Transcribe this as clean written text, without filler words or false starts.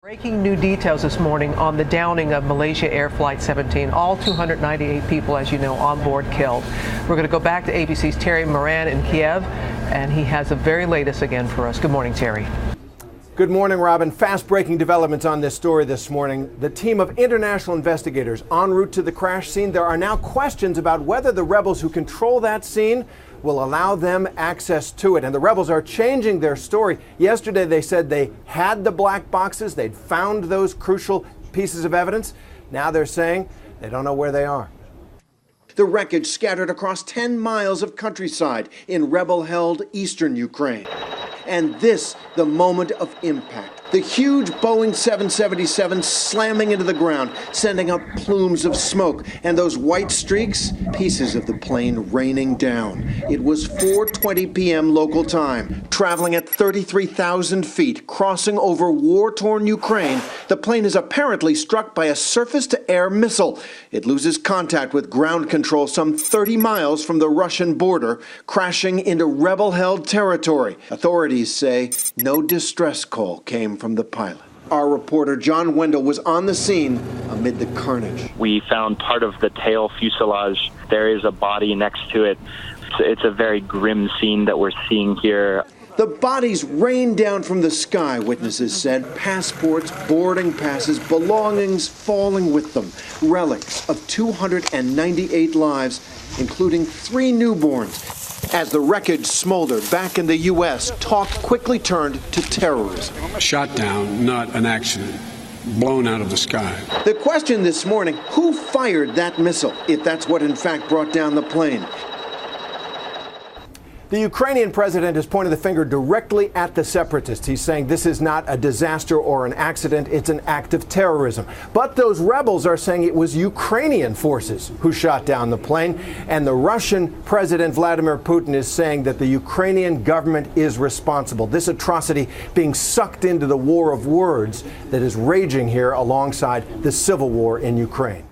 Breaking new details this morning on the downing of Malaysia Air Flight 17. All 298 people, as you know, on board killed. We're going to go back to ABC's Terry Moran in Kiev, and he has the very latest again for us. Good morning, Terry. Good morning, Robin. Fast-breaking developments on this story this morning. The team of international investigators en route to the crash scene. There are now questions about whether the rebels who control that scene will allow them access to it. And the rebels are changing their story. Yesterday, they said they had the black boxes. They'd found those crucial pieces of evidence. Now they're saying they don't know where they are. The wreckage scattered across 10 miles of countryside in rebel-held eastern Ukraine. And this, the moment of impact. The huge Boeing 777 slamming into the ground, sending up plumes of smoke. And those white streaks, pieces of the plane raining down. It was 4:20 p.m. local time. Traveling at 33,000 feet, crossing over war-torn Ukraine, the plane is apparently struck by a surface-to-air missile. It loses contact with ground control some 30 miles from the Russian border, crashing into rebel-held territory. Authorities say no distress call came from the pilot. Our reporter John Wendell was on the scene amid the carnage. We found part of the tail fuselage. There is a body next to it. It's a very grim scene that we're seeing here. The bodies rained down from the sky, witnesses said. Passports, boarding passes, belongings falling with them. Relics of 298 lives, including 3 newborns. As the wreckage smoldered back in the U.S., talk quickly turned to terrorism. Shot down, not an accident. Blown out of the sky. The question this morning, who fired that missile, if that's what in fact brought down the plane? The Ukrainian president has pointed the finger directly at the separatists. He's saying this is not a disaster or an accident, it's an act of terrorism. But those rebels are saying it was Ukrainian forces who shot down the plane. And the Russian President Vladimir Putin is saying that the Ukrainian government is responsible. This atrocity being sucked into the war of words that is raging here alongside the civil war in Ukraine.